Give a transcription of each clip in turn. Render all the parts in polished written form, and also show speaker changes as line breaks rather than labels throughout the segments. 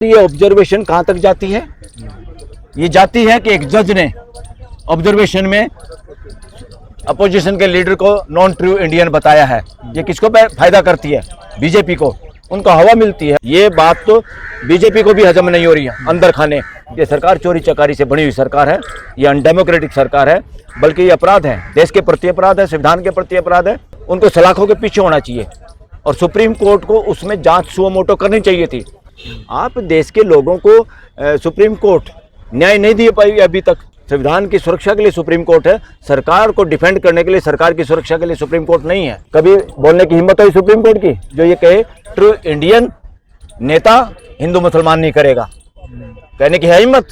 ये ऑब्जर्वेशन कहाँ तक जाती है? ये जाती है कि एक जज ने ऑब्जर्वेशन में अपोजिशन के लीडर को नॉन ट्रू इंडियन बताया है। ये किसको फायदा करती है? बीजेपी को, उनको हवा मिलती है। ये बात तो बीजेपी को भी हजम नहीं हो रही है अंदर खाने। ये सरकार चोरी चकारी से बनी हुई सरकार है, ये अनडेमोक्रेटिक सरकार है, बल्कि ये अपराध है, देश के प्रति अपराध है, संविधान के प्रति अपराध है। उनको सलाखों के पीछे होना चाहिए और सुप्रीम कोर्ट को उसमें जांच सुओ मोटो करनी चाहिए थी। आप देश के लोगों को सुप्रीम कोर्ट न्याय नहीं दे पाई अभी तक। संविधान की सुरक्षा के लिए सुप्रीम कोर्ट है, सरकार को डिफेंड करने के लिए, सरकार की सुरक्षा के लिए सुप्रीम कोर्ट नहीं है। कभी बोलने की हिम्मत हुई सुप्रीम कोर्ट की जो ये कहे ट्रू इंडियन नेता हिंदू मुसलमान नहीं करेगा? कहने की है हिम्मत?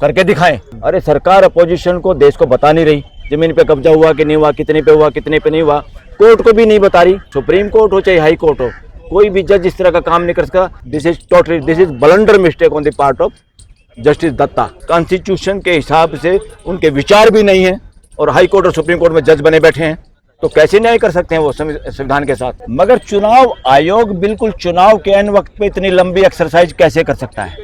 करके दिखाएं। अरे सरकार अपोजिशन को, देश को बता नहीं रही जमीन पे कब्जा हुआ कि नहीं हुआ, कितने पे हुआ, कितने पे नहीं हुआ, कोर्ट को भी नहीं बता रही। सुप्रीम कोर्ट हो चाहे हाई कोर्ट हो, कोई भी जज इस तरह का काम नहीं कर सकता। This is blunder mistake on the part of Justice Datta. Constitution के हिसाब से उनके विचार भी नहीं है और हाई कोर्ट और सुप्रीम कोर्ट में जज बने बैठे हैं, तो कैसे न्याय कर सकते हैं वो संविधान के साथ? मगर चुनाव आयोग बिल्कुल चुनाव के एन वक्त पे इतनी लंबी एक्सरसाइज कैसे कर सकता है?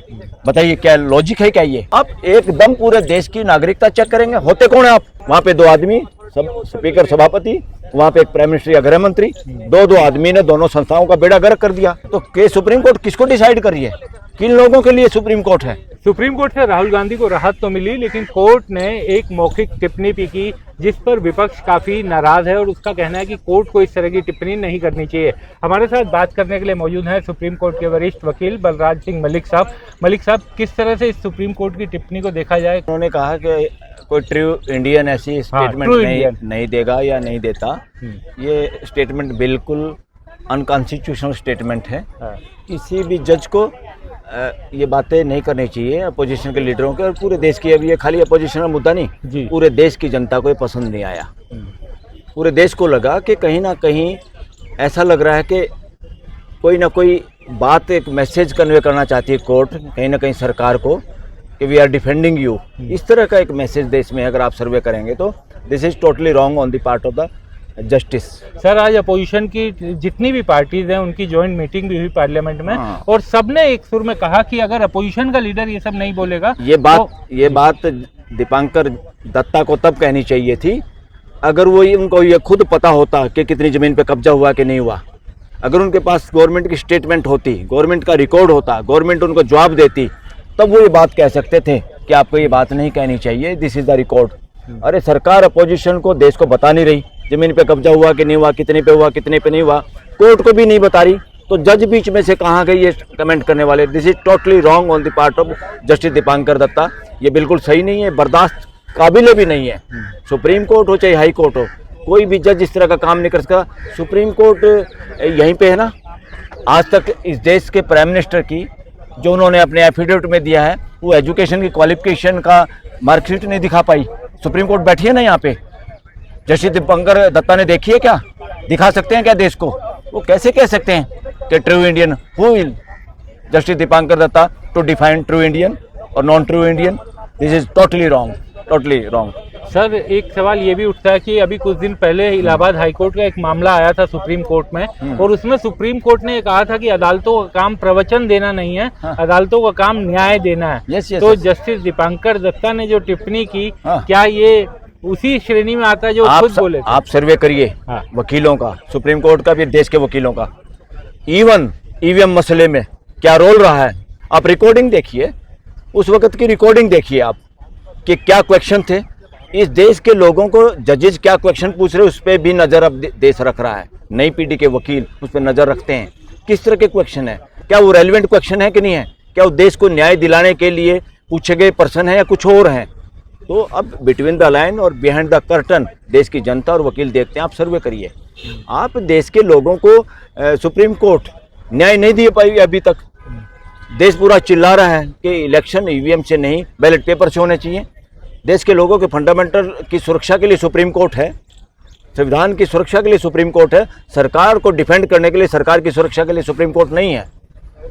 बताइए, क्या लॉजिक है क्या ये? आप एकदम पूरे देश की नागरिकता चेक करेंगे? होते कौन है आप? वहाँ पे 2 आदमी, स्पीकर सभापति, वहाँ पे एक प्राइम मिनिस्टर या गृह मंत्री, दो आदमी ने दोनों संस्थाओं का बेड़ा गर्क कर दिया। तो के सुप्रीम कोर्ट किसको डिसाइड कर रही है? किन लोगों के लिए सुप्रीम कोर्ट है?
सुप्रीम कोर्ट से राहुल गांधी को राहत तो मिली, लेकिन कोर्ट ने एक मौखिक टिप्पणी भी की जिस पर विपक्ष काफी नाराज है और उसका कहना है कि कोर्ट को इस तरह की टिप्पणी नहीं करनी चाहिए। हमारे साथ बात करने के लिए मौजूद हैं सुप्रीम कोर्ट के वरिष्ठ वकील बलराज सिंह मलिक साहब। मलिक साहब, किस तरह से इस सुप्रीम कोर्ट की टिप्पणी को देखा जाए?
उन्होंने कहा कि कोई ट्रू इंडियन ऐसी स्टेटमेंट नहीं देगा या नहीं देता। ये स्टेटमेंट बिल्कुल अनकॉन्स्टिट्यूशनल स्टेटमेंट है। किसी भी जज को ये बातें नहीं करनी चाहिए अपोजिशन के लीडरों के और पूरे देश की। अब ये खाली अपोजिशन का मुद्दा नहीं, पूरे देश की जनता को ये पसंद नहीं आया। पूरे देश को लगा कि कहीं ना कहीं ऐसा लग रहा है कि कोई ना कोई बात, एक मैसेज कन्वे करना चाहती है कोर्ट कहीं ना कहीं सरकार को कि वी आर डिफेंडिंग यू। इस तरह का एक मैसेज देश में अगर आप सर्वे करेंगे तो this is totally wrong on the part of the justice. Sir,
आज अपोजिशन की जितनी भी पार्टीज हैं उनकी जॉइंट मीटिंग भी हुई पार्लियामेंट में और सबने एक सुर में कहा कि अगर अपोजिशन का लीडर ये सब नहीं बोलेगा, ये बात
दीपांकर दत्ता को तब कहनी चाहिए थी अगर वो उनको ये खुद पता होता कि कितनी जमीन पे कब्जा हुआ कि नहीं हुआ। अगर उनके पास गवर्नमेंट की स्टेटमेंट होती, गवर्नमेंट का रिकॉर्ड होता, गवर्नमेंट उनको जवाब देती, तब वो ये बात कह सकते थे कि आपको ये बात नहीं कहनी चाहिए, दिस इज द रिकॉर्ड। अरे सरकार अपोजिशन को, देश को बता नहीं रही जमीन पे कब्जा हुआ कि नहीं हुआ, कितने पे हुआ, कितने पे नहीं हुआ, कोर्ट को भी नहीं बता रही, तो जज बीच में से कहाँ गई ये कमेंट करने वाले? This is totally wrong on the part of Justice Dipankar Datta. ये बिल्कुल सही नहीं है, बर्दाश्त काबिल भी नहीं है। सुप्रीम कोर्ट हो चाहे हाई कोर्ट हो, कोई भी जज इस तरह का काम नहीं कर सकता। सुप्रीम कोर्ट यहीं पे है ना। आज तक इस देश के प्राइम मिनिस्टर की जो उन्होंने अपने एफिडेविट में दिया है, वो एजुकेशन की क्वालिफिकेशन का मार्कशीट नहीं दिखा पाई। सुप्रीम कोर्ट बैठी है ना यहाँ पे, जस्टिस दीपांकर दत्ता ने देखी है क्या? दिखा सकते हैं क्या देश को? वो कैसे कह सकते हैं कि true Indian? Who will justice Dipankar Datta to define true Indian और non true Indian? This is totally wrong, totally wrong.
Sir, एक सवाल ये भी उठता है कि अभी कुछ दिन पहले इलाहाबाद हाईकोर्ट का एक मामला आया था सुप्रीम कोर्ट में और उसमें सुप्रीम कोर्ट ने कहा था कि अदालतों का काम प्रवचन देना नहीं है, अदालतों का काम न्याय देना है। तो जस्टिस दीपांकर दत्ता ने जो टिप्पणी की, क्या ये उसी श्रेणी में आता है जो खुद बोले?
आप सर्वे करिए वकीलों का, सुप्रीम कोर्ट का भी, देश के वकीलों का, इवन ईवीएम मसले में क्या रोल रहा है। आप रिकॉर्डिंग देखिए, उस वक्त की रिकॉर्डिंग देखिए आप कि क्या क्वेश्चन थे। इस देश के लोगों को जजेज क्या क्वेश्चन पूछ रहे, उस पर भी नजर अब देश रख रहा है। नई पीढ़ी के वकील उस पर नजर रखते हैं, किस तरह के क्वेश्चन है, क्या वो रेलिवेंट क्वेश्चन है कि नहीं है, क्या वो देश को न्याय दिलाने के लिए पूछे गए पर्सन है या कुछ और हैं। तो अब बिटवीन द लाइन और बिहाइंड द कर्टन देश की जनता और वकील देखते हैं। आप सर्वे करिए, आप देश के लोगों को सुप्रीम कोर्ट न्याय नहीं दे पाई अभी तक। देश पूरा चिल्ला रहा है कि इलेक्शन ईवीएम से नहीं, बैलेट पेपर से होने चाहिए। देश के लोगों के फंडामेंटल की सुरक्षा के लिए सुप्रीम कोर्ट है, संविधान की सुरक्षा के लिए सुप्रीम कोर्ट है। सरकार को डिफेंड करने के लिए, सरकार की सुरक्षा के लिए सुप्रीम कोर्ट नहीं है।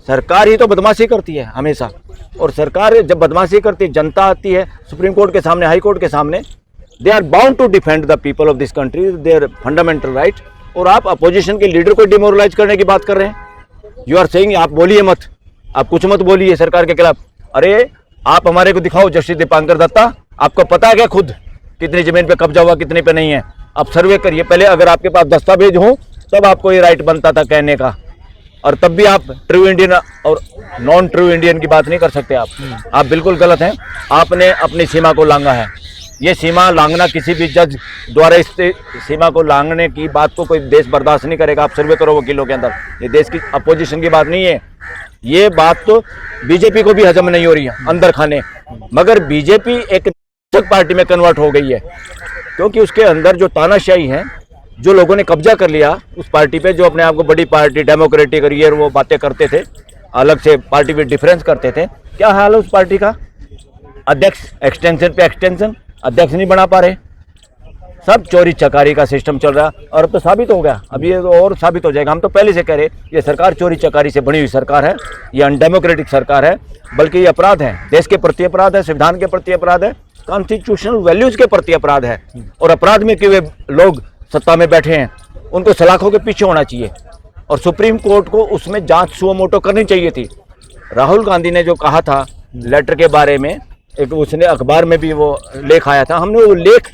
सरकार ही तो बदमाशी करती है हमेशा, और सरकार जब बदमाशी करती है, जनता आती है सुप्रीम कोर्ट के सामने, हाई कोर्ट के सामने, they are bound to defend the people of this country, their fundamental right. और आप अपोजिशन के लीडर को डिमोरलाइज करने की बात कर रहे हैं। यू आर सेइंग आप बोलिए मत, आप कुछ मत बोलिए सरकार के खिलाफ। अरे आप हमारे को दिखाओ, जस्टिस दीपांकर दत्ता, आपको पता है क्या खुद कितनी जमीन पे कब्जा हुआ, कितने पे नहीं है? आप सर्वे करिए पहले, अगर आपके पास दस्तावेज हो तब आपको ये राइट बनता था कहने का, और तब भी आप ट्रू इंडियन और नॉन ट्रू इंडियन की बात नहीं कर सकते आप बिल्कुल गलत हैं। आपने अपनी सीमा को लांघा है। ये सीमा लांघना किसी भी जज द्वारा इस सीमा को लांघने की बात को कोई देश बर्दाश्त नहीं करेगा। आप सर्वे करो वकीलों के अंदर, ये देश की अपोजिशन की बात नहीं है। ये बात तो बीजेपी को भी हजम नहीं हो रही है अंदर खाने, मगर बीजेपी एक पार्टी में कन्वर्ट हो गई है, क्योंकि उसके अंदर जो तानाशाही है, जो लोगों ने कब्जा कर लिया उस पार्टी पे, जो अपने आप को बड़ी पार्टी डेमोक्रेटिक और ये वो बातें करते थे, अलग से पार्टी में डिफरेंस करते थे, क्या हाल है उस पार्टी का? अध्यक्ष एक्सटेंशन पे एक्सटेंशन, अध्यक्ष नहीं बना पा रहे, सब चोरी चकारी का सिस्टम चल रहा। और अब तो साबित हो गया, अब ये तो और साबित हो जाएगा। हम तो पहले से कह रहे ये सरकार चोरी चकारी से बनी हुई सरकार है, ये अनडेमोक्रेटिक सरकार है, बल्कि ये अपराध है, देश के प्रति अपराध है, संविधान के प्रति अपराध है, कॉन्स्टिट्यूशनल वैल्यूज के प्रति अपराध है। और अपराध में कि वे लोग सत्ता में बैठे हैं, उनको सलाखों के पीछे होना चाहिए, और सुप्रीम कोर्ट को उसमें जांच सुओ मोटो करनी चाहिए थी। राहुल गांधी ने जो कहा था लेटर के बारे में, एक उसने अखबार में भी वो लेख आया था, हमने वो लेख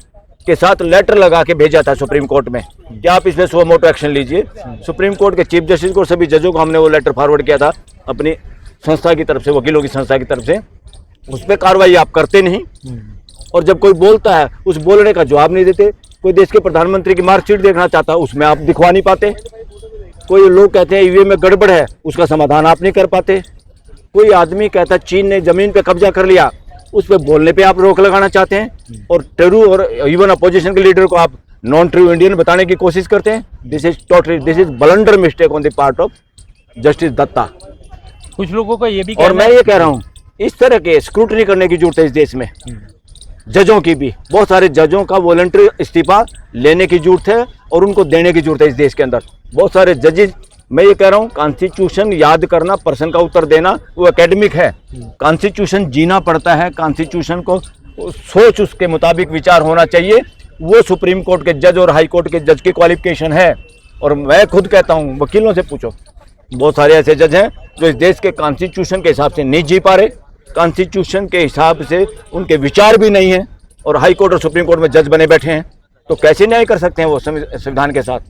के साथ लेटर लगा के भेजा था सुप्रीम कोर्ट में कि आप इसमें सुओ मोटो एक्शन लीजिए। सुप्रीम कोर्ट के चीफ जस्टिस को, सभी जजों को हमने वो लेटर फॉरवर्ड किया था अपनी संस्था की तरफ से, वकीलों की संस्था की तरफ से। उस पर कार्रवाई आप करते नहीं, और जब कोई बोलता है उस बोलने का जवाब नहीं देते। कोई देश के प्रधानमंत्री की मार्कशीट देखना चाहता है, उसमें आप दिखवा नहीं पाते। कोई लोग कहते हैं ईवीएम में गड़बड़ है, उसका समाधान आप नहीं कर पाते। कोई आदमी कहता है चीन ने जमीन पे कब्जा कर लिया, उस पर बोलने पे आप रोक लगाना चाहते हैं, और ट्रू और इवन अपोजिशन के लीडर को आप नॉन ट्रू इंडियन बताने की कोशिश करते हैं। This is blunder mistake on the part of Justice Datta.
कुछ लोगों का ये भी
और मैं ये कह रहा हूँ, इस तरह के स्क्रूटनी करने की जरूरत है इस देश में, जजों की भी। बहुत सारे जजों का वॉलंटरी इस्तीफा लेने की जरूरत है और उनको देने की जरूरत है इस देश के अंदर। बहुत सारे जजेस, मैं ये कह रहा हूँ, कॉन्स्टिट्यूशन याद करना, प्रश्न का उत्तर देना वो एकेडमिक है। कॉन्स्टिट्यूशन जीना पड़ता है, कॉन्स्टिट्यूशन को सोच उसके मुताबिक विचार होना चाहिए। वो सुप्रीम कोर्ट के जज और हाई कोर्ट के जज की क्वालिफिकेशन है। और मैं खुद कहता हूँ, वकीलों से पूछो, बहुत सारे ऐसे जज हैं जो इस देश के कॉन्स्टिट्यूशन के हिसाब से नहीं जी पा रहे, कॉन्स्टिट्यूशन के हिसाब से उनके विचार भी नहीं है, और हाई कोर्ट और सुप्रीम कोर्ट में जज बने बैठे हैं, तो कैसे न्याय कर सकते हैं वो संविधान के साथ?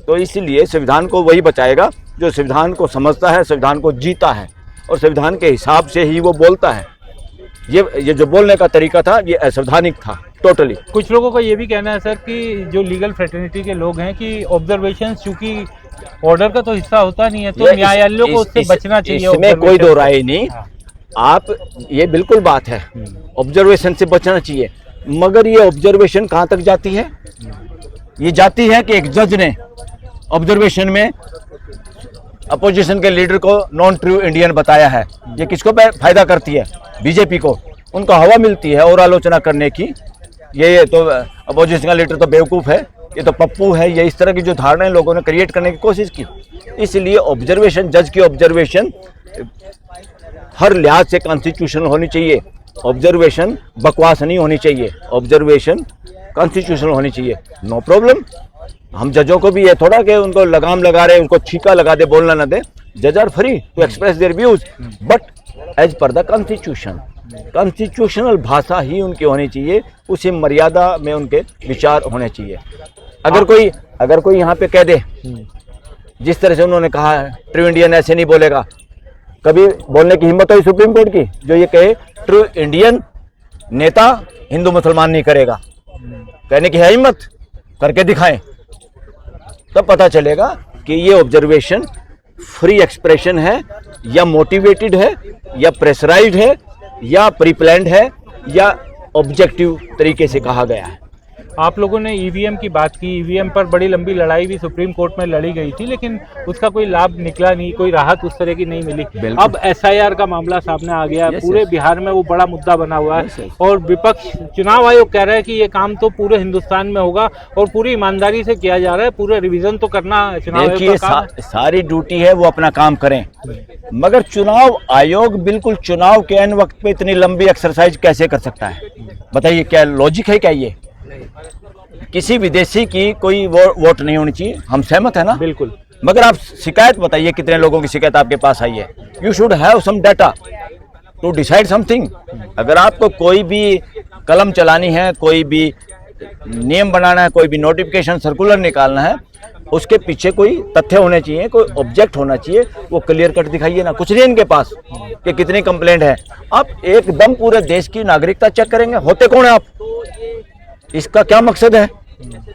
तो इसलिए संविधान को वही बचाएगा जो संविधान को समझता है, संविधान को जीता है, और संविधान के हिसाब से ही वो बोलता है। ये जो बोलने का तरीका था ये असंवैधानिक था टोटली।
कुछ लोगों का ये भी कहना है सर कि जो लीगल फ्रेटर्निटी के लोग हैं कि ऑब्जर्वेशन चूंकि ऑर्डर का तो हिस्सा होता नहीं है, तो न्यायालयों को उससे बचना चाहिए।
इसमें कोई दो राय नहीं। आप, ये बिल्कुल बात है, ऑब्जर्वेशन से बचना चाहिए, मगर ये ऑब्जर्वेशन कहाँ तक जाती है? ये जाती है कि एक जज ने ऑब्जर्वेशन में अपोजिशन के लीडर को नॉन ट्रू इंडियन बताया है। ये किसको फायदा करती है? बीजेपी को। उनको हवा मिलती है और आलोचना करने की। ये तो अपोजिशन का लीडर तो बेवकूफ़ है, ये तो पप्पू है, ये इस तरह की जो धारणाएं लोगों ने क्रिएट करने की कोशिश की। इसलिए ऑब्जर्वेशन, जज की ऑब्जर्वेशन हर लिहाज से कॉन्स्टिट्यूशनल होनी चाहिए। ऑब्जर्वेशन बकवास नहीं होनी चाहिए, ऑब्जर्वेशन कॉन्स्टिट्यूशनल होनी चाहिए। No problem. हम जजों को भी ये थोड़ा कि उनको लगाम लगा रहे, उनको छीका लगा दे, बोलना ना दे। जज are free to express their views, but as per the constitution. Constitutional भाषा ही उनकी होनी चाहिए, उसी मर्यादा में उनके विचार होने चाहिए। अगर कोई यहाँ पे कह दे, जिस तरह से उन्होंने कहा है ट्रू इंडियन ऐसे नहीं बोलेगा, कभी बोलने की हिम्मत हुई सुप्रीम कोर्ट की जो ये कहे ट्रू इंडियन नेता हिंदू मुसलमान नहीं करेगा? कहने की है हिम्मत? करके दिखाएं, तब पता चलेगा कि ये ऑब्जर्वेशन फ्री एक्सप्रेशन है, या मोटिवेटेड है, या प्रेशराइज्ड है, या प्री प्लान्ड है, या ऑब्जेक्टिव तरीके से कहा गया है।
आप लोगों ने ईवीएम की बात की, ईवीएम पर बड़ी लंबी लड़ाई भी सुप्रीम कोर्ट में लड़ी गई थी, लेकिन उसका कोई लाभ निकला नहीं, कोई राहत उस तरह की नहीं मिली। अब एसआईआर का मामला सामने आ गया, पूरे बिहार में वो बड़ा मुद्दा बना हुआ है, और विपक्ष, चुनाव आयोग कह रहा है कि ये काम तो पूरे हिंदुस्तान में होगा और पूरी ईमानदारी से किया जा रहा है, पूरे रिवीजन तो करना चुनाव आयोग का काम है।
सारी ड्यूटी है, वो अपना काम करें, मगर चुनाव आयोग बिल्कुल चुनाव के एन वक्त पे इतनी लंबी एक्सरसाइज कैसे कर सकता है? बताइए, क्या लॉजिक है क्या ये? किसी विदेशी की कोई वोट नहीं होनी चाहिए, हम सहमत है ना?
बिल्कुल।
मगर आप शिकायत बताइए, कितने लोगों की शिकायत आपके पास आई है? You should have some data to decide something. अगर आपको कोई भी कलम चलानी है, कोई भी नियम बनाना है, कोई भी नोटिफिकेशन सर्कुलर निकालना है, उसके पीछे कोई तथ्य होने चाहिए, कोई ऑब्जेक्ट होना चाहिए। वो क्लियर कट दिखाइए ना, कुछ नहीं इनके पास कि कितनी कंप्लेंट है। आप एकदम पूरे देश की नागरिकता चेक करेंगे, होते कौन है आप? इसका क्या मकसद है?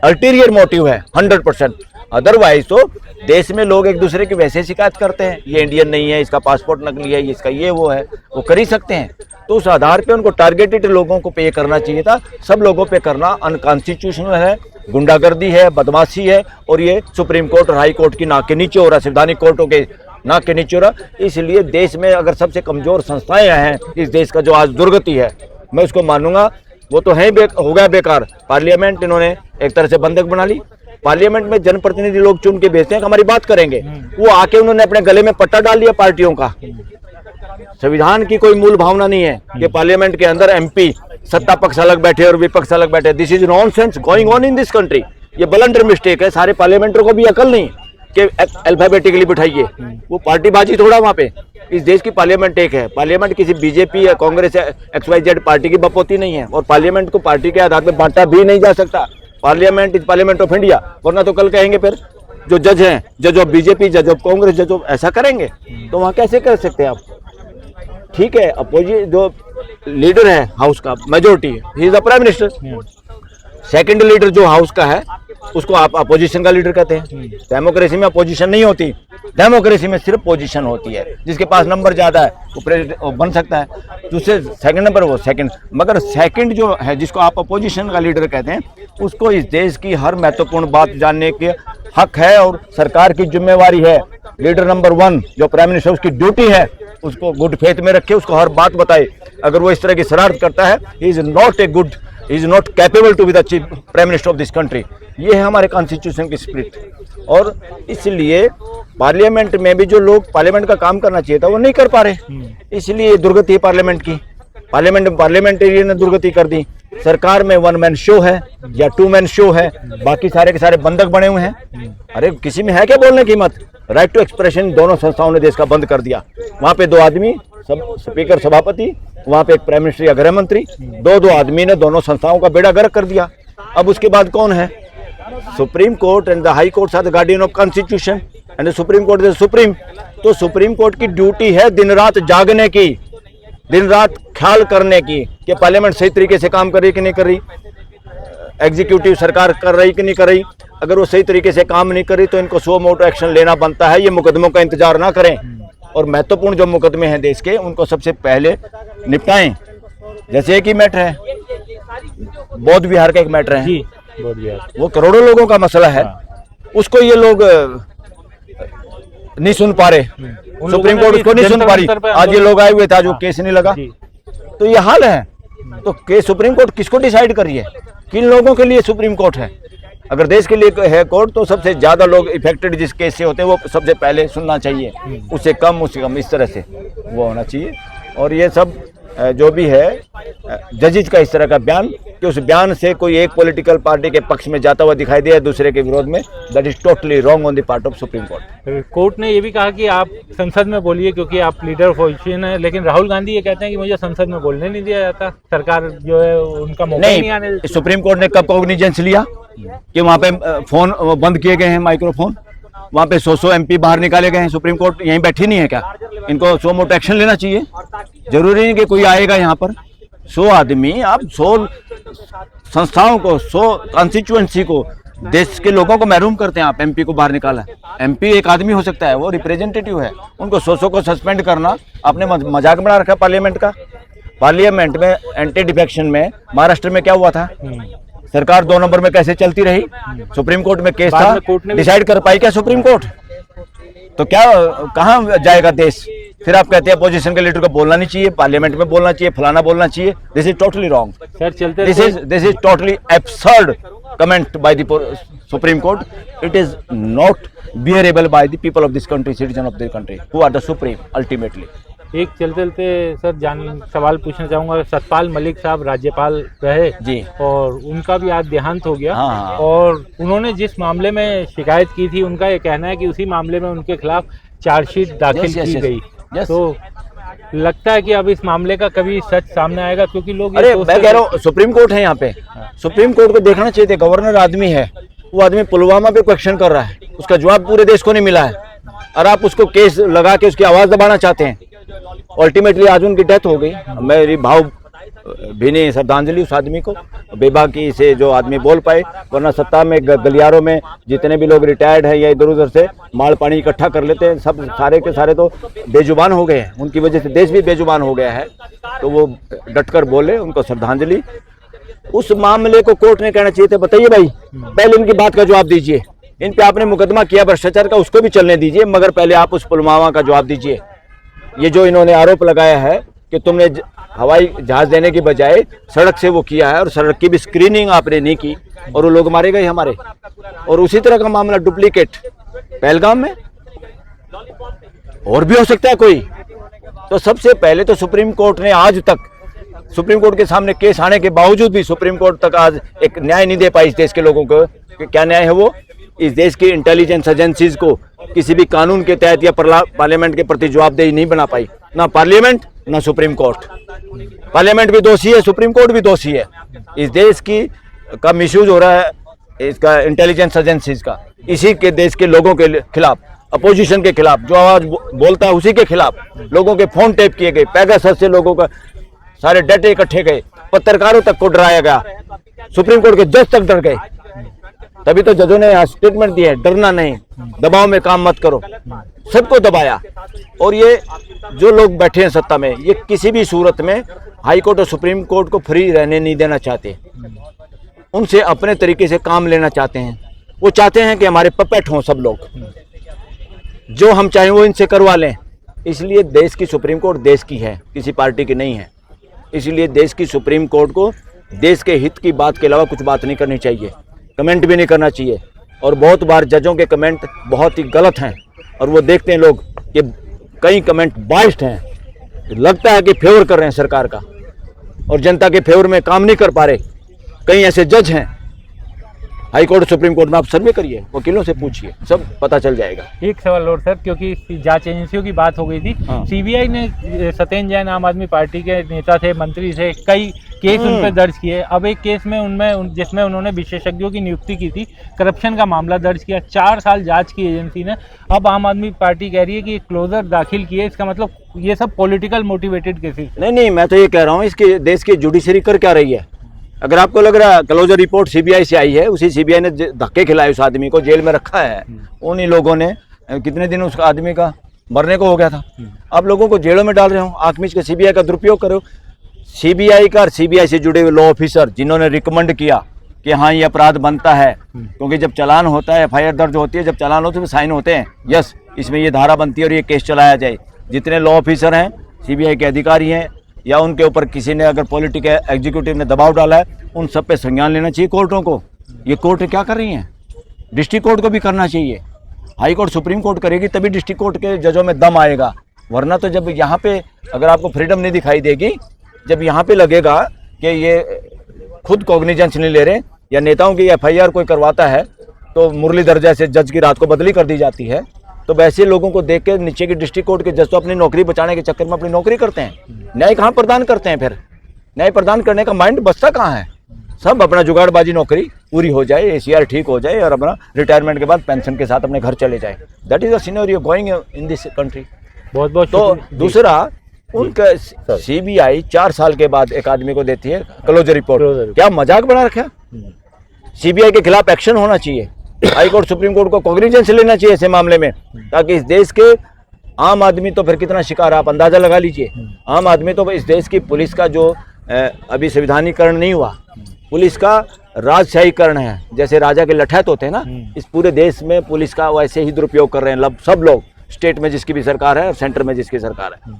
अल्टीरियर मोटिव है 100%। अदरवाइज तो देश में लोग एक दूसरे की वैसे शिकायत करते हैं, ये इंडियन नहीं है, इसका पासपोर्ट नकली है, इसका ये वो है, वो कर ही सकते हैं। तो उस आधार पे उनको टारगेटेड लोगों को पे करना चाहिए था। सब लोगों पे करना अनकॉन्स्टिट्यूशनल है, गुंडागर्दी है, बदमाशी है, और ये सुप्रीम कोर्ट और हाई कोर्ट की नाक के नीचे हो रहा, संवैधानिक कोर्टों के नाक के नीचे हो रहा। इसलिए देश में अगर सबसे कमजोर संस्थाएं हैं इस देश का, जो आज दुर्गति है, मैं उसको मानूंगा वो तो है हो गया बेकार। पार्लियामेंट इन्होंने एक तरह से बंधक बना ली। पार्लियामेंट में जनप्रतिनिधि लोग चुन के भेजते हैं कि हमारी बात करेंगे, वो आके उन्होंने अपने गले में पट्टा डाल दिया पार्टियों का। संविधान की कोई मूल भावना नहीं है कि पार्लियामेंट के अंदर एमपी सत्ता पक्ष अलग बैठे और विपक्ष अलग बैठे। This is nonsense going on in this country. ये ब्लंडर मिस्टेक है। सारे पार्लियामेंटरों को भी अकल नहीं कि अल्फाबेटिकली बिठाइए, वो पार्टीबाजी थोड़ा वहाँ पे। इस देश की पार्लियामेंट एक है। पार्लियामेंट किसी बीजेपी या कांग्रेस या XYZ पार्टी की बपोती नहीं है, और पार्लियामेंट को पार्टी के आधार पर बांटा भी नहीं जा सकता। Parliament is parliament of India. वरना तो कल कहेंगे फिर जो जज हैं, जज ऑफ बीजेपी, जज ऑफ कांग्रेस, जज ऑफ ऐसा करेंगे, तो वहाँ कैसे कर सकते हैं आप? ठीक है, अपोजिट जो लीडर है हाउस का, majority, he is the prime minister. Second leader जो हाउस का है उसको आप अपोजिशन का लीडर कहते हैं। डेमोक्रेसी में अपोजिशन नहीं होती, डेमोक्रेसी में सिर्फ पोजीशन होती है। जिसके पास नंबर ज्यादा है वो प्रेसिडेंट बन सकता है, दूसरे सेकंड नंबर वो सेकंड। मगर सेकंड जो है, जिसको आप अपोजिशन का लीडर कहते हैं, उसको इस देश की हर महत्वपूर्ण बात जानने के हक है, और सरकार की जिम्मेवारी है। लीडर नंबर 1 जो प्राइम मिनिस्टर, उसकी ड्यूटी है उसको गुड फेथ में रखे, उसको हर बात बताए। अगर वो इस तरह की शरारत करता है, he is not capable to be the chief prime minister of this country. ये है हमारे कॉन्स्टिट्यूशन की स्पिरिट। और इसलिए पार्लियामेंट में भी जो लोग पार्लियामेंट का काम करना चाहिए था वो नहीं कर पा रहे, इसलिए दुर्गति है पार्लियामेंट की। पार्लियामेंटेरियन ने दुर्गति कर दी। सरकार में 1 मैन शो है या 2 मैन शो है, बाकी सारे के सारे बंधक बने हुए हैं। अरे किसी में है क्या बोलने की हिम्मत? राइट टू एक्सप्रेशन दोनों संस्थाओं ने देश का बंद कर दिया। वहां पे 2 आदमी, सब स्पीकर सभापति, वहां पे एक प्राइम मिनिस्टर या गृह मंत्री, 2 आदमी ने दोनों संस्थाओं का बेड़ा गर्क कर दिया। अब उसके बाद कौन है? Supreme court and the high court are the guardian of constitution and the supreme court is supreme. तो सुप्रीम कोर्ट की ड्यूटी है दिन रात जागने की, दिन रात ख्याल करने की कि पार्लियामेंट सही तरीके से काम कर रही कि नहीं कर रही, एग्जीक्यूटिव सरकार कर रही कि नहीं कर रही। अगर वो सही तरीके से काम नहीं कर रही तो इनको सो मोटो एक्शन लेना बनता है। ये मुकदमों का इंतजार ना करें, और महत्वपूर्ण जो मुकदमे हैं देश के, उनको सबसे पहले निपटाएं। जैसे एक ही मैटर है, बौद्ध विहार का एक मैटर है, वो करोड़ों लोगों का मसला है, उसको ये लोग नहीं सुन पा रहे, सुप्रीम कोर्ट उसको नहीं सुन पा रही। आज ये लोग आए हुए थे, आज वो केस नहीं लगा, तो ये हाल है। तो केस सुप्रीम कोर्ट किसको डिसाइड कर रही है? किन लोगों के लिए सुप्रीम कोर्ट है? अगर देश के लिए है कोर्ट, तो सबसे ज्यादा लोग इफेक्टेड जिस केस से होते हैं वो सबसे पहले सुनना चाहिए, उससे कम इस तरह से वो होना चाहिए। और ये सब जो भी है जजेज का इस तरह का बयान, कि उस बयान से कोई एक पॉलिटिकल पार्टी के पक्ष में जाता हुआ दिखाई दे दूसरे के विरोध में, that is totally wrong on the part of supreme court.
Court ने ये भी कहा कि आप संसद में बोलिए क्योंकि आप लीडर ऑफ ओपोजिशन है, लेकिन राहुल गांधी ये कहते हैं कि मुझे संसद में बोलने नहीं दिया जाता, सरकार जो है उनका मौका नहीं आने देती।
सुप्रीम कोर्ट ने कब कॉग्निजेंस लिया कि वहाँ पे फोन बंद किए गए हैं, माइक्रोफोन, वहाँ पे 100 MP बाहर निकाले गए हैं। सुप्रीम कोर्ट यहीं बैठी नहीं है क्या? इनको सो मोटो एक्शन लेना चाहिए। जरूरी नहीं कि कोई आएगा यहाँ पर। 100 आदमी, आप 100 संस्थाओं को, 100 कॉन्स्टिट्यूएंसी को, देश के लोगों को महरूम करते हैं। आप MP को बाहर निकाला। MP एक आदमी हो सकता है, वो रिप्रेजेंटेटिव है। उनको 100 को सस्पेंड करना आपने मजाक बना रखा पार्लियामेंट का। पार्लियामेंट में एंटी डिफेक्शन में महाराष्ट्र में क्या हुआ था? सरकार 2 नंबर में कैसे चलती रही? सुप्रीम कोर्ट में केस था, डिसाइड कर पाई क्या सुप्रीम कोर्ट? तो क्या कहाँ जाएगा देश? फिर आप कहते हैं अपोजिशन के लीडर को बोलना नहीं चाहिए, पार्लियामेंट में बोलना चाहिए, फलाना बोलना चाहिए। This is totally wrong
sir. चलते
this is totally absurd comment by the supreme court. It is not bearable by the people of this country, citizen of this country, who are the supreme ultimately.
एक चलते चलते sir सवाल पूछना चाहूँगा, सतपाल मलिक साहब राज्यपाल रहे
जी,
और उनका भी आज देहांत हो गया।
हाँ।
और उन्होंने जिस मामले में शिकायत की थी, उनका ये कहना है कि उसी मामले में उनके खिलाफ चार्जशीट दाखिल
Yes, yes,
की
yes.
गई।
Yes.
तो लगता है कि अब इस मामले का कभी सच सामने आएगा, क्योंकि लोग ये
अरे
सोचते
मैं कह
थे-
रहा हूँ सुप्रीम कोर्ट है यहाँ पे, सुप्रीम कोर्ट को देखना चाहिए था। गवर्नर आदमी है, वो आदमी पुलवामा पे क्वेश्चन कर रहा है, उसका जवाब पूरे देश को नहीं मिला है, और आप उसको केस लगा के उसकी आवाज दबाना चाहते हैं। अल्टीमेटली आज उनकी डेथ हो गई। मेरी भाव भीनी श्रद्धांजलि उस आदमी को, बेबाकी से जो आदमी बोल पाए, वरना सत्ता में गलियारों में जितने भी लोग रिटायर्ड हैं या इधर उधर से माल पानी इकट्ठा कर लेते हैं, सब सारे के सारे तो बेजुबान हो गए हैं। उनकी वजह से देश भी बेजुबान हो गया है, तो वो डटकर बोले, उनको श्रद्धांजलि। उस मामले को कोर्ट ने कहना चाहिए था, बताइए भाई, पहले इनकी बात का जवाब दीजिए। इन पे आपने मुकदमा किया भ्रष्टाचार का, उसको भी चलने दीजिए, मगर पहले आप उस पुलवामा का जवाब दीजिए। ये जो इन्होंने आरोप लगाया है कि तुमने हवाई जहाज देने की बजाय सड़क से वो किया है, और सड़क की भी स्क्रीनिंग आपने नहीं की, और वो लोग मारे गए हमारे। और उसी तरह का मामला डुप्लीकेट पहलगाम में और भी हो सकता है कोई। तो सबसे पहले तो सुप्रीम कोर्ट ने आज तक, सुप्रीम कोर्ट के सामने केस आने के बावजूद भी सुप्रीम कोर्ट तक आज एक न्याय नहीं दे पाई इस देश के लोगों को। कि क्या न्याय है वो? इस देश की इंटेलिजेंस एजेंसीज को किसी भी कानून के तहत या पार्लियामेंट के प्रति जवाबदेही नहीं बना पाई, ना पार्लियामेंट ना सुप्रीम कोर्ट। पार्लियामेंट भी दोषी है, सुप्रीम कोर्ट भी दोषी है। इस देश की का मिसयूज हो रहा है, इसका इंटेलिजेंस एजेंसीज का, इसी के देश के लोगों के खिलाफ, अपोजिशन के खिलाफ, जो आवाज बोलता है उसी के खिलाफ। लोगों के फोन टेप किए गए, पेगासस से लोगों का सारे डेटे इकट्ठे गए, पत्रकारों तक को डराया गया, सुप्रीम कोर्ट के जज तक डर गए। तभी तो जजों ने यहाँ स्टेटमेंट दिया है, डरना नहीं, दबाव में काम मत करो, सबको दबाया। और ये जो लोग बैठे हैं सत्ता में, ये किसी भी सूरत में हाई कोर्ट और सुप्रीम कोर्ट को फ्री रहने नहीं देना चाहते, उनसे अपने तरीके से काम लेना चाहते हैं। वो चाहते हैं कि हमारे पपेट हों सब लोग, जो हम चाहें वो इनसे करवा लें। इसलिए देश की सुप्रीम कोर्ट देश की है, किसी पार्टी की नहीं है। इसलिए देश की सुप्रीम कोर्ट को देश के हित की बात के अलावा कुछ बात नहीं करनी चाहिए, कमेंट भी नहीं करना चाहिए। और बहुत बार जजों के कमेंट बहुत ही गलत हैं, और वो देखते हैं लोग कि कई कमेंट बाइस्ड हैं, लगता है कि फेवर कर रहे हैं सरकार का और जनता के फेवर में काम नहीं कर पा रहे। कई ऐसे जज हैं हाई कोर्ट सुप्रीम कोर्ट में, आप सर्वे करिए, वकीलों से पूछिए, सब पता चल जाएगा।
एक सवाल और सर, क्योंकि जांच एजेंसियों की बात हो गई थी,
हाँ।
सीबीआई ने सत्येंद्र जैन आम आदमी पार्टी के नेता थे, मंत्री थे, कई केस उन पर दर्ज किए। अब एक केस में जिसमें उन्होंने विशेषज्ञों की नियुक्ति की थी, करप्शन का मामला दर्ज किया, 4 साल जांच की एजेंसी ने। अब आम आदमी पार्टी कह रही है कि क्लोजर दाखिल किए, इसका मतलब ये सब पॉलिटिकल मोटिवेटेड केसेस।
नहीं, मैं तो ये कह रहा हूँ, इसके देश की जुडिशरी कर क्या रही है? अगर आपको लग रहा है क्लोजर रिपोर्ट सीबीआई से आई है, उसी सीबीआई ने धक्के खिलाए उस आदमी को, जेल में रखा है। उन्हीं लोगों ने कितने दिन उस आदमी का मरने को हो गया था, आप लोगों को जेलों में डाल रहे हो, आंख मीच के सीबीआई का दुरुपयोग करो। सीबीआई का और सीबीआई से जुड़े हुए लॉ ऑफिसर जिन्होंने रिकमेंड किया कि हाँ ये अपराध बनता है, क्योंकि जब चालान होता है, एफआईआर दर्ज होती है, जब चालान होते हैं साइन होते हैं, यस इसमें ये धारा बनती है और ये केस चलाया जाए। जितने लॉ ऑफिसर हैं, सीबीआई के अधिकारी हैं, या उनके ऊपर किसी ने अगर पॉलिटिकल एग्जीक्यूटिव ने दबाव डाला है, उन सब पे संज्ञान लेना चाहिए कोर्टों को। ये कोर्ट क्या कर रही हैं? डिस्ट्रिक्ट कोर्ट को भी करना चाहिए। हाई कोर्ट सुप्रीम कोर्ट करेगी तभी डिस्ट्रिक्ट कोर्ट के जजों में दम आएगा, वरना तो जब यहाँ पे अगर आपको फ्रीडम नहीं दिखाई देगी, जब यहाँ पे लगेगा कि ये खुद कॉग्निजेंस नहीं ले रहे, या नेताओं की एफआईआर कोई करवाता है तो मुरलीधर जैसे जज की रात को बदली कर दी जाती है, तो वैसे लोगों को देख के नीचे की डिस्ट्रिक्ट कोर्ट के जज तो अपनी नौकरी बचाने के चक्कर में अपनी नौकरी करते हैं। न्याय कहाँ प्रदान करते हैं? फिर न्याय प्रदान करने का माइंड बचता कहाँ है? सब अपना जुगाड़बाजी नौकरी पूरी हो जाए, एसीआर ठीक हो जाए, और अपना रिटायरमेंट के बाद पेंशन के साथ अपने घर चले जाए। That is the scenario going in this country.
बहुत बहुत
तो दूसरा, उनका सीबीआई 4 साल के बाद एक आदमी को देती है क्लोजर रिपोर्ट। क्या मजाक बना रखा? सीबीआई के खिलाफ एक्शन होना चाहिए, हाई कोर्ट सुप्रीम कोर्ट को कॉग्निजेंस लेना चाहिए ऐसे मामले में, ताकि इस देश के आम आदमी तो फिर कितना शिकार, आप अंदाजा लगा लीजिए। आम आदमी तो इस देश की पुलिस का जो अभी संविधानीकरण नहीं हुआ, पुलिस का राजशाहीकरण है, जैसे राजा के लठैत होते हैं ना, इस पूरे देश में पुलिस का वैसे ही दुरुपयोग कर रहे हैं सब लोग, स्टेट में जिसकी भी सरकार है और सेंटर में जिसकी सरकार है।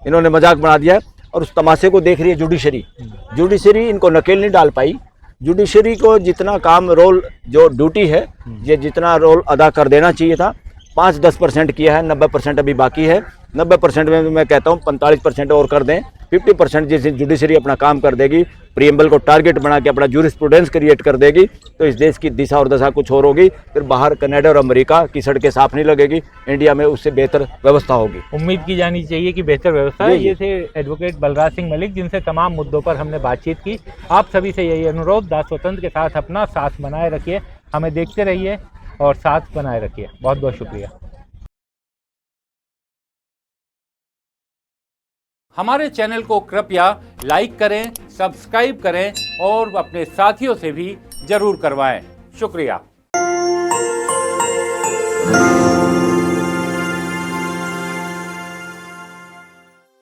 इन्होंने मजाक बना दिया है, और उस तमाशे को देख रही है जुडिशरी इनको नकेल नहीं डाल पाई। जुडिशरी को जितना काम रोल जो ड्यूटी है, ये जितना रोल अदा कर देना चाहिए था, 5-10% किया है, 90% अभी बाकी है। 90% में मैं कहता हूँ 45% और कर दें, 50% जैसे जुडिशरी अपना काम कर देगी, प्रीएम्बल को टारगेट बना के अपना जूरिस्प्रूडेंस क्रिएट कर देगी, तो इस देश की दिशा और दशा कुछ और होगी। फिर बाहर कनाडा और अमेरिका की सड़कें साफ नहीं लगेगी, इंडिया में उससे बेहतर व्यवस्था होगी।
उम्मीद की जानी चाहिए कि बेहतर व्यवस्था है। ये थे एडवोकेट बलराज सिंह मलिक, जिनसे तमाम मुद्दों पर हमने बातचीत की। आप सभी से यही अनुरोध, दास स्वतंत्र के साथ अपना साथ बनाए रखिए, हमें देखते रहिए और साथ बनाए रखिए। बहुत बहुत शुक्रिया। हमारे चैनल को कृपया लाइक करें, सब्सक्राइब करें और अपने साथियों से भी जरूर करवाएं। शुक्रिया।